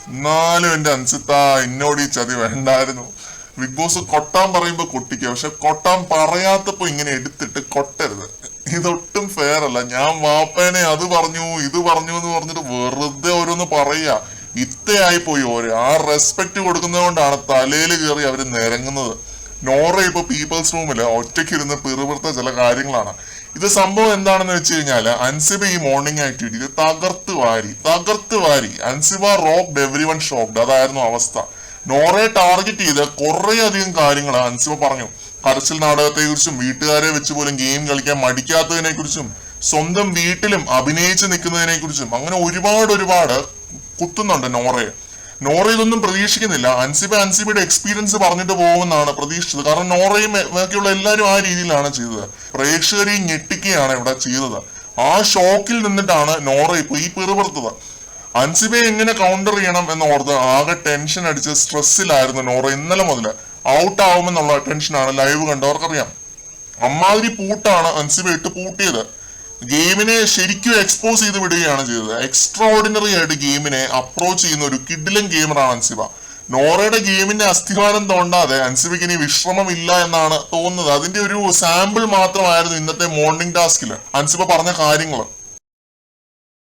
എന്നാലും എന്റെ അൻസിത്ത എന്നോട് ഈ ചതി വേണ്ടായിരുന്നു. ബിഗ് ബോസ് കൊട്ടാൻ പറയുമ്പോ കൊട്ടിക്കുക, പക്ഷെ കൊട്ടാൻ പറയാത്തപ്പോ ഇങ്ങനെ എടുത്തിട്ട് കൊട്ടരുത്. ഇതൊട്ടും ഫെയർ അല്ല. ഞാൻ വാപ്പേനെ അത് പറഞ്ഞു ഇത് പറഞ്ഞു എന്ന് പറഞ്ഞിട്ട് വെറുതെ ഓരോന്ന് പറയാ. ഇത്തയായി പോയി ഓരോ. ആ റെസ്പെക്ട് കൊടുക്കുന്നത് കൊണ്ടാണ് തലയിൽ കയറി അവര് നിരങ്ങുന്നത്. നോറ ഇപ്പൊ പീപ്പിൾസ് റൂമില് ഒറ്റയ്ക്ക് ഇരുന്ന് പിറുപിറുത്ത ചില കാര്യങ്ങളാണ്. ഇത് സംഭവം എന്താണെന്ന് വെച്ച് കഴിഞ്ഞാല് അൻസിബ ഈ മോർണിംഗ് ആക്ടിവിറ്റി തകർത്ത് വാരി. Ansiba rocked every one shocked. അതായിരുന്നു അവസ്ഥ. നോറയെ ടാർഗറ്റ് ചെയ്ത് കുറെ അധികം കാര്യങ്ങൾ അൻസിബ പറഞ്ഞു. കരച്ചിൽ നാടകത്തെ കുറിച്ചും വീട്ടുകാരെ വെച്ച് പോലും ഗെയിം കളിക്കാൻ മടിക്കാത്തതിനെ കുറിച്ചും സ്വന്തം വീട്ടിലും അഭിനയിച്ച് നിൽക്കുന്നതിനെ കുറിച്ചും അങ്ങനെ ഒരുപാട് കുത്തുന്നുണ്ട് നോറയെ. നോറ ഇതൊന്നും പ്രതീക്ഷിക്കുന്നില്ല. അൻസിബയുടെ എക്സ്പീരിയൻസ് പറഞ്ഞിട്ട് പോകുമെന്നാണ് പ്രതീക്ഷിച്ചത്. കാരണം നോറയും ബാക്കിയുള്ള എല്ലാവരും ആ രീതിയിലാണ് ചെയ്തത്. പ്രേക്ഷകരെയും ഞെട്ടിക്കുകയാണ് ഇവിടെ ചെയ്തത്. ആ ഷോക്കിൽ നിന്നിട്ടാണ് നോറ ഇപ്പൊ ഈ പിറുപിറുത്തത്. അൻസിബയെ എങ്ങനെ കൗണ്ടർ ചെയ്യണം എന്ന് ഓർത്ത് ആകെ ടെൻഷൻ അടിച്ച് സ്ട്രെസ്സിലായിരുന്നു നോറ. ഇന്നലെ മുതൽ ഔട്ട് ആവുമെന്നുള്ള ടെൻഷനാണ്. ലൈവ് കണ്ടവർക്കറിയാം. അമ്മാതിരി പൂട്ടാണ് അൻസിബ ഇട്ട് പൂട്ടിയത്. ഗെയിമിനെ ശരിക്കും എക്സ്പോസ് ചെയ്ത് വിടുകയാണ് ചെയ്തത്. എക്സ്ട്രാ ഓർഡിനറി ആയിട്ട് ഗെയിമിനെ അപ്രോച്ച് ചെയ്യുന്ന ഒരു കിഡിലൻ ഗെയിമറാണ് അൻസിബ. നോറയുടെ ഗെയിമിന്റെ അസ്ഥിവാരം തോണ്ടാതെ അൻസിബയ്ക്ക് ഇനി വിശ്രമമില്ല എന്നാണ് തോന്നുന്നത്. അതിന്റെ ഒരു സാമ്പിൾ മാത്രമായിരുന്നു ഇന്നത്തെ മോർണിംഗ് ടാസ്കിൽ അൻസിബ പറഞ്ഞ കാര്യങ്ങൾ.